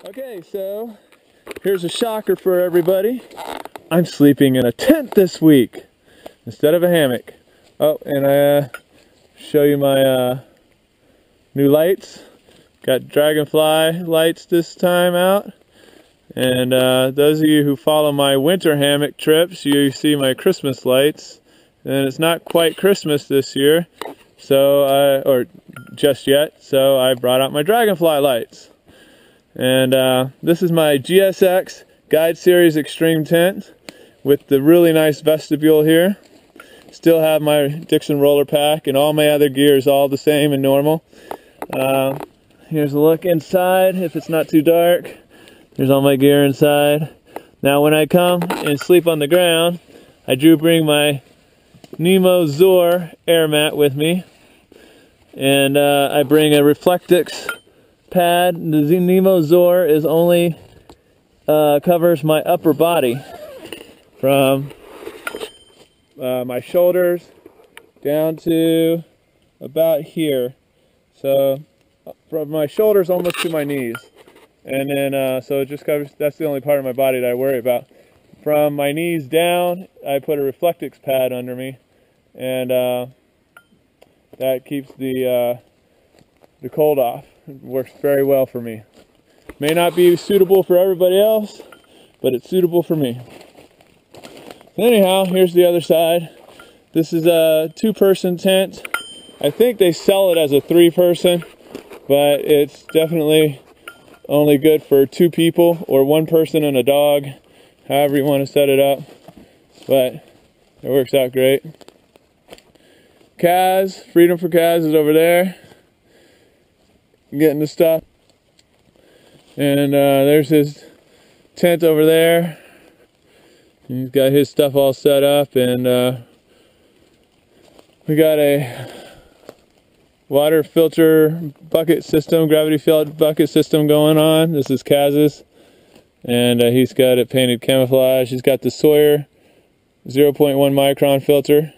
Okay, so here's a shocker for everybody. I'm sleeping in a tent this week instead of a hammock. Oh, and I show you my new lights. Got dragonfly lights this time out. And those of you who follow my winter hammock trips, you see my Christmas lights. And it's not quite Christmas this year, so or just yet, so I brought out my dragonfly lights. And this is my GSX Guide Series Extreme tent with the really nice vestibule here. Still have my Dixon roller pack and all my other gear is all the same and normal. Here's a look inside if it's not too dark. There's all my gear inside. Now when I come and sleep on the ground, I do bring my Nemo Zor air mat with me. And I bring a Reflectix pad. The Nemo Zor is only covers my upper body from my shoulders down to about here. So from my shoulders almost to my knees. And then so it just covers, that's the only part of my body that I worry about. From my knees down, I put a Reflectix pad under me, and that keeps the cold off. It works very well for me. May not be suitable for everybody else, but it's suitable for me. Anyhow, here's the other side. This is a 2-person tent. I think they sell it as a 3-person, but it's definitely only good for 2 people or 1 person and a dog, however you want to set it up. But it works out great. Kaz, Freedom for Kaz is over there, getting the stuff. And there's his tent over there. He's got his stuff all set up, and we got a water filter bucket system, gravity filled bucket system going on. This is Kaz's, and he's got it painted camouflage. He's got the Sawyer 0.1 micron filter,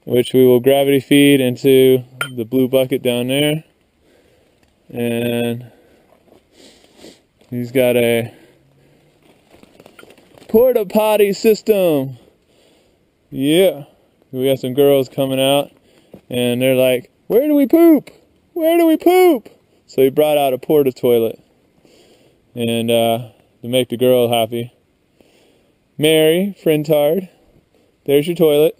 which we will gravity feed into the blue bucket down there. And he's got a porta potty system. Yeah, we got some girls coming out, and they're like, "Where do we poop? Where do we poop?" So he brought out a porta toilet, and to make the girl happy. Mary Frintard, there's your toilet,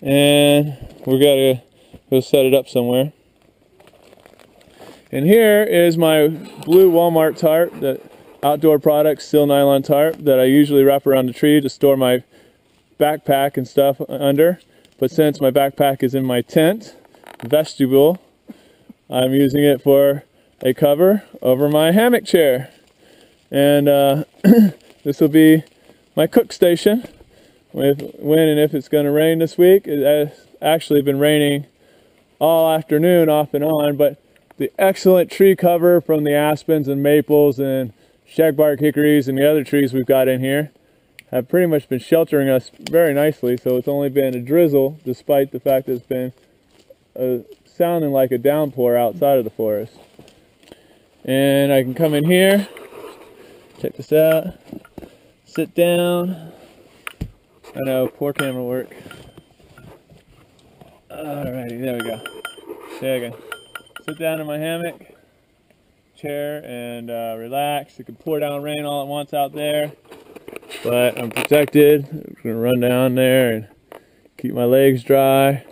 and we're gonna go set it up somewhere. And here is my blue Walmart tarp, that outdoor product steel nylon tarp that I usually wrap around the tree to store my backpack and stuff under. But since my backpack is in my tent vestibule, I'm using it for a cover over my hammock chair. And this will be my cook station with when and if it's going to rain this week. It has actually been raining all afternoon off and on, but the excellent tree cover from the aspens and maples and shagbark hickories and the other trees we've got in here have pretty much been sheltering us very nicely. So it's only been a drizzle, despite the fact that it's been sounding like a downpour outside of the forest. And I can come in here, check this out, sit down. I know, poor camera work. Alrighty, there we go. There we go. Sit down in my hammock chair and relax. It can pour down rain all at once out there, but I'm protected. I'm gonna run down there and keep my legs dry,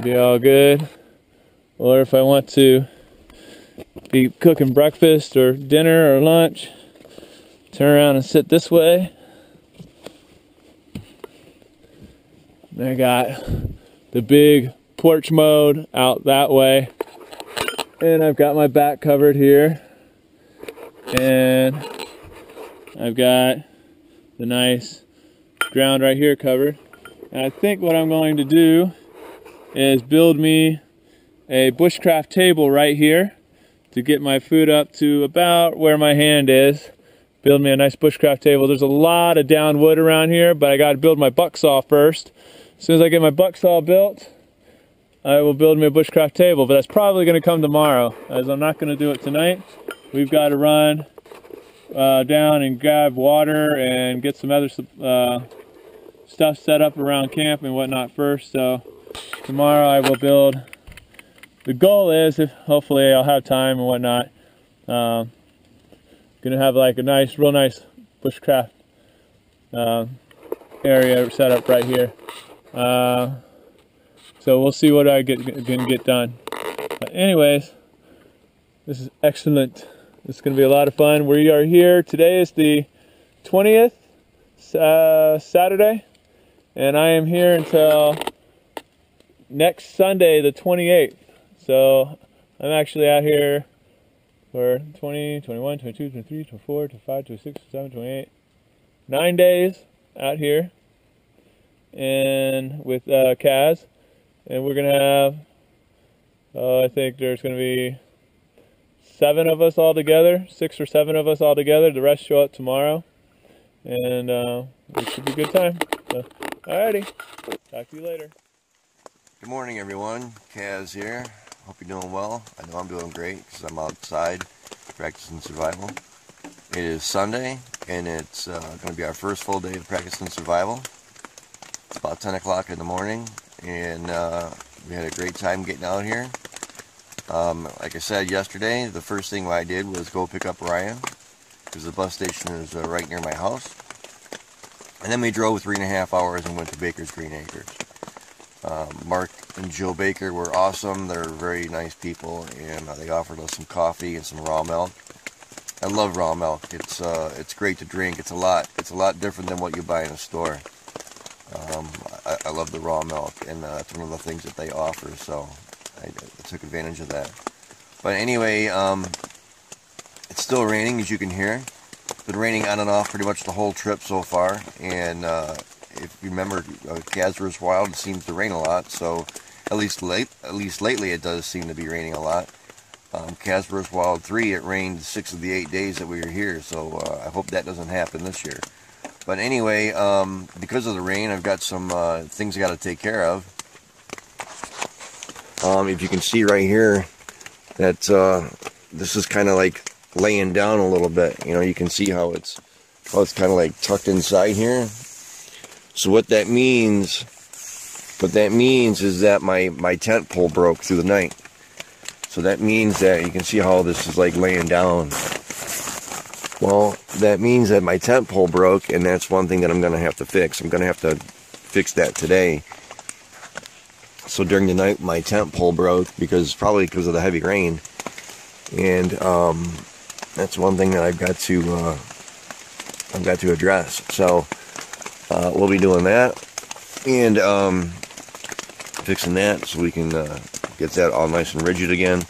be all good. Or if I want to be cooking breakfast or dinner or lunch, turn around and sit this way. And I got the big porch mode out that way. And I've got my back covered here, and I've got the nice ground right here covered. And I think what I'm going to do is build me a bushcraft table right here to get my food up to about where my hand is. Build me a nice bushcraft table. There's a lot of down wood around here, but I got to build my bucksaw first. As soon as I get my bucksaw built, I will build me a bushcraft table, but that's probably going to come tomorrow, as I'm not going to do it tonight. we've got to run down and grab water and get some other stuff set up around camp and whatnot first. So tomorrow I will build. The goal is, if hopefully I'll have time and whatnot, gonna have like a nice, real nice bushcraft area set up right here. So we'll see what I can get done. But anyways, this is excellent. It's going to be a lot of fun. We are here. Today is the 20th, Saturday, and I am here until next Sunday, the 28th. So I'm actually out here for 20, 21, 22, 23, 24, 25, 26, 27, 28, 9 days out here and with Kaz, and we're going to have, I think there's going to be 7 of us all together, 6 or 7 of us all together. The rest show up tomorrow, and it should be a good time. So, alrighty, talk to you later. Good morning, everyone. Kaz here. Hope you're doing well. I know I'm doing great because I'm outside practicing survival. It is Sunday, and it's going to be our first full day of practicing survival. It's about 10 o'clock in the morning, and we had a great time getting out here. Like I said yesterday, the first thing I did was go pick up Ryan, because the bus station is right near my house. And then we drove 3.5 hours and went to Baker's Green Acres. Mark and Joe Baker were awesome. They're very nice people, and they offered us some coffee and some raw milk. I love raw milk. It's great to drink. It's a lot different than what you buy in a store. I love the raw milk, and that's one of the things that they offer, so I took advantage of that. But anyway, it's still raining, as you can hear. It's been raining on and off pretty much the whole trip so far, and if you remember, Casper's Wild, it seems to rain a lot, so at least lately it does seem to be raining a lot. Casper's Wild 3, it rained 6 of the 8 days that we were here, so I hope that doesn't happen this year. But anyway, because of the rain, I've got some things I got to take care of. If you can see right here, that this is kind of like laying down a little bit. You know, you can see how it's kind of like tucked inside here. So what that means is that my tent pole broke through the night. So that means that you can see how this is like laying down. Well, that means that my tent pole broke, and that's one thing that I'm going to have to fix. I'm going to have to fix that today. So during the night, my tent pole broke, probably because of the heavy rain, and that's one thing that I've got to address. So we'll be doing that and fixing that so we can get that all nice and rigid again.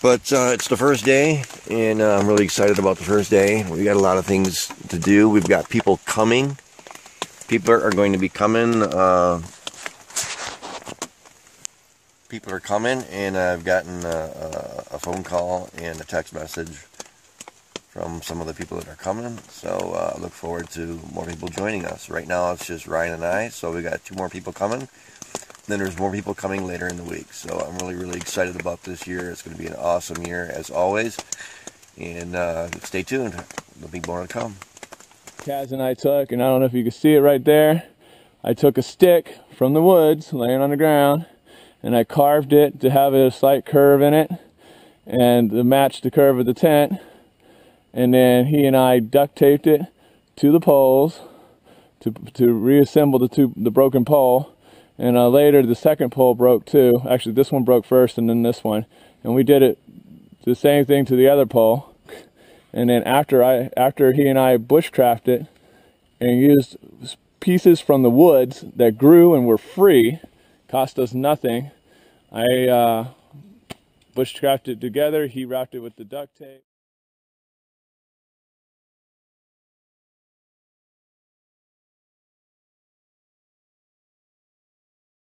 But it's the first day, and I'm really excited about the first day. We got a lot of things to do. We've got people coming. People are going to be coming. People are coming, and I've gotten a phone call and a text message from some of the people that are coming. So I look forward to more people joining us. Right now it's just Ryan and I, so we got 2 more people coming. Then there's more people coming later in the week. So I'm really excited about this year. It's going to be an awesome year, as always. And stay tuned. There'll be more to come. Kaz and I took, and I don't know if you can see it right there, I took a stick from the woods laying on the ground, and I carved it to have a slight curve in it, and to match the curve of the tent. And then he and I duct taped it to the poles to reassemble the broken pole. And later the second pole broke too. Actually, this one broke first, and then this one. And we did it the same thing to the other pole. And then after he and I bushcrafted it and used pieces from the woods that grew and were free, cost us nothing, I bushcrafted it together. He wrapped it with the duct tape.